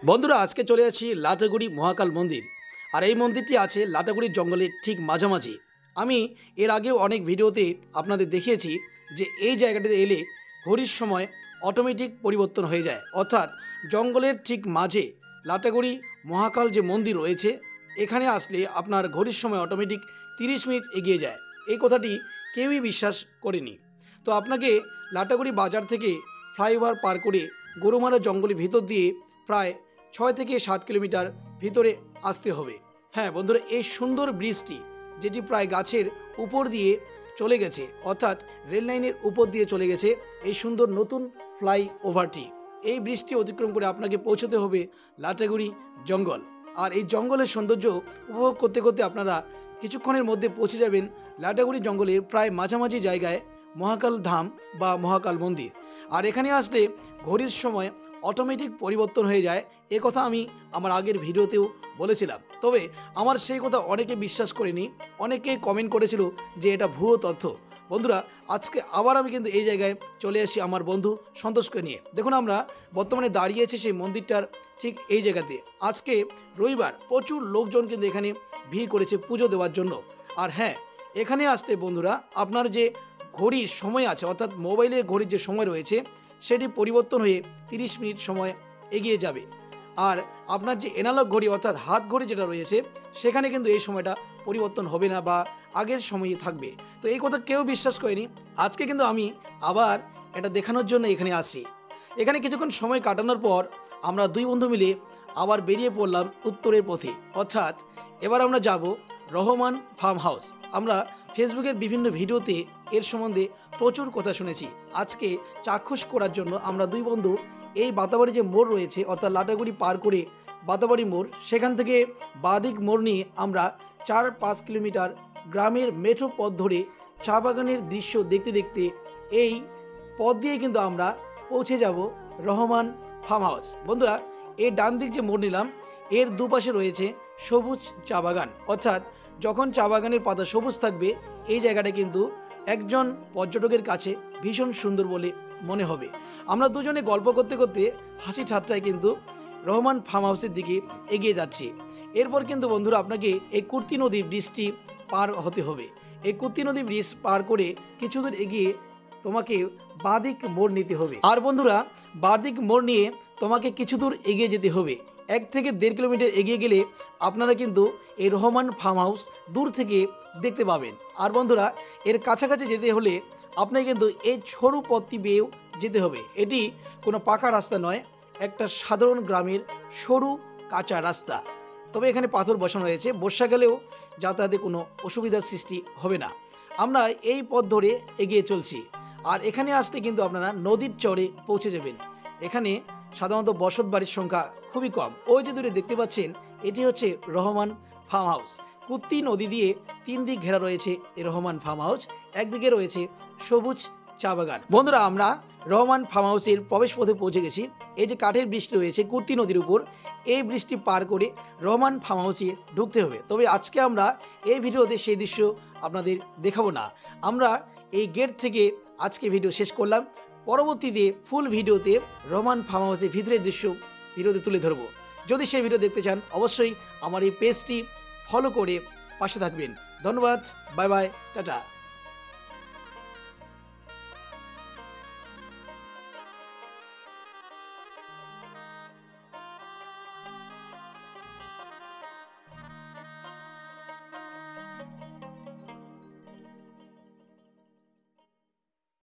বন্ধুরা আজকে চলে আছি লাটাগুড়ি মহাকাল মন্দির। আর এই মন্দিরটি আছে লাটাগুড়ির জঙ্গলের ঠিক মাঝামাঝি। আমি এর আগেও অনেক ভিডিওতে আপনাদের দেখিয়েছি যে এই জায়গাটিতে এলে ঘড়ির সময় অটোমেটিক পরিবর্তন হয়ে যায়, অর্থাৎ জঙ্গলের ঠিক মাঝে লাটাগুড়ি মহাকাল যে মন্দির রয়েছে এখানে আসলে আপনার ঘড়ির সময় অটোমেটিক 30 মিনিট এগিয়ে যায়। এই কথাটি কেউই বিশ্বাস করেনি। তো আপনাকে লাটাগুড়ি বাজার থেকে ফ্লাইওভার পার করে গরুমারা জঙ্গলের ভিতর দিয়ে প্রায় 6 থেকে 7 কিলোমিটার ভিতরে আসতে হবে। হ্যাঁ বন্ধুরা, এই সুন্দর ব্রিজটি যেটি প্রায় গাছের উপর দিয়ে চলে গেছে, অর্থাৎ রেল লাইনের উপর দিয়ে চলে গেছে এই সুন্দর নতুন ফ্লাইওভারটি, এই ব্রিজটি অতিক্রম করে আপনাকে পৌঁছতে হবে লাটাগুড়ি জঙ্গল। আর এই জঙ্গলের সৌন্দর্য উপভোগ করতে করতে আপনারা কিছুক্ষণের মধ্যে পৌঁছে যাবেন লাটাগুড়ি জঙ্গলের প্রায় মাঝামাঝি জায়গায় মহাকাল ধাম বা মহাকাল মন্দির। আর এখানে আসলে ঘড়ির সময় অটোমেটিক পরিবর্তন হয়ে যায়, এ কথা আমি আমার আগের ভিডিওতেও বলেছিলাম। তবে আমার সেই কথা অনেকে বিশ্বাস করেনি, অনেকেই কমেন্ট করেছিল যে এটা ভুয়ো তথ্য। বন্ধুরা আজকে আবার আমি কিন্তু এই জায়গায় চলে আসি আমার বন্ধু সন্তোষকে নিয়ে। দেখুন আমরা বর্তমানে দাঁড়িয়েছি সেই মন্দিরটার ঠিক এই জায়গাতে। আজকে রবিবার, প্রচুর লোকজন কিন্তু এখানে ভিড় করেছে পুজো দেওয়ার জন্য। আর হ্যাঁ, এখানে আসলে বন্ধুরা আপনার যে ঘড়ির সময় আছে, অর্থাৎ মোবাইলের ঘড়ির যে সময় রয়েছে সেটি পরিবর্তন হয়ে 30 মিনিট সময় এগিয়ে যাবে। আর আপনার যে এনালগ ঘড়ি অর্থাৎ হাত ঘড়ি যেটা রয়েছে সেখানে কিন্তু এই সময়টা পরিবর্তন হবে না বা আগের সময়ই থাকবে। তো এই কথা কেউ বিশ্বাস করেনি। আজকে কিন্তু আমি আবার এটা দেখানোর জন্য এখানে আসি। এখানে কিছুক্ষণ সময় কাটানোর পর আমরা দুই বন্ধু মিলে আবার বেরিয়ে পড়লাম উত্তরের পথে, অর্থাৎ এবার আমরা যাব রহমান ফার্ম হাউস। আমরা ফেসবুকের বিভিন্ন ভিডিওতে এর সম্বন্ধে প্রচুর কথা শুনেছি। আজকে চাক্ষুষ করার জন্য আমরা দুই বন্ধু এই বাতাবাড়ি যে মোড় রয়েছে, অর্থাৎ লাটাগুড়ি পার করে বাতাবাড়ি মোড়, সেখান থেকে বাদিক মোড় নিয়ে আমরা 4-5 কিলোমিটার গ্রামের মেঠো পথ ধরে চা বাগানের দৃশ্য দেখতে দেখতে এই পথ দিয়ে কিন্তু আমরা পৌঁছে যাব রহমান ফার্ম হাউস। বন্ধুরা এই ডান দিক যে মোড় নিলাম এর দুপাশে রয়েছে সবুজ চা বাগান, অর্থাৎ যখন চা বাগানের পাতা সবুজ থাকবে এই জায়গাটা কিন্তু একজন পর্যটকের কাছে ভীষণ সুন্দর বলে মনে হবে। আমরা দুজনে গল্প করতে করতে হাসি ঠাট্টায় কিন্তু রহমান ফার্ম হাউসের দিকে এগিয়ে যাচ্ছি। এরপর কিন্তু বন্ধুরা আপনাকে এই কুর্তি নদী ব্রিজটি পার হতে হবে। এই কুর্তি নদী ব্রিজ পার করে কিছু দূর এগিয়ে তোমাকে বাদিক মোড় নিতে হবে। আর বন্ধুরা বাদিক মোড় নিয়ে তোমাকে কিছু দূর এগিয়ে যেতে হবে। 1 থেকে 1.5 কিলোমিটার এগিয়ে গেলে আপনারা কিন্তু এই রহমান ফার্ম হাউস দূর থেকে দেখতে পাবেন। আর বন্ধুরা এর কাছাকাছি যেতে হলে আপনাকে কিন্তু এই সরু পথটি বেয়েও যেতে হবে। এটি কোনো পাকা রাস্তা নয়, একটা সাধারণ গ্রামের সরু কাঁচা রাস্তা। তবে এখানে পাথর বসানো হয়েছে, বর্ষাকালেও যাতায়াতে কোনো অসুবিধার সৃষ্টি হবে না। আমরা এই পথ ধরে এগিয়ে চলছি। আর এখানে আসলে কিন্তু আপনারা নদীর চরে পৌঁছে যাবেন। এখানে সাধারণত বসত বাড়ির সংখ্যা খুবই কম। ওই যে দূরে দেখতে পাচ্ছেন এটি হচ্ছে রহমান ফার্ম হাউস। কুর্তি নদী দিয়ে 3 দিক ঘেরা রয়েছে এই রহমান ফার্ম হাউস। একদিকে রয়েছে সবুজ চা বাগান। বন্ধুরা আমরা রহমান ফার্ম হাউসের প্রবেশ পথে পৌঁছে গেছি। এই যে কাঠের ব্রিজটি রয়েছে কুর্তি নদীর উপর, এই ব্রিজটি পার করে রহমান ফার্ম হাউসে ঢুকতে হবে। তবে আজকে আমরা এই ভিডিওতে সেই দৃশ্য আপনাদের দেখাবো না। আমরা এই গেট থেকে আজকে ভিডিও শেষ করলাম। পরবর্তীতে ফুল ভিডিওতে রহমান ফার্ম হাউসের ভিতরের দৃশ্য ভিডিওতে তুলে ধরবো। যদি সেই ভিডিও দেখতে চান অবশ্যই আমার এই পেজটি ফলো করে পাশে থাকবেন। ধন্যবাদ, বাই বাই, টাটা।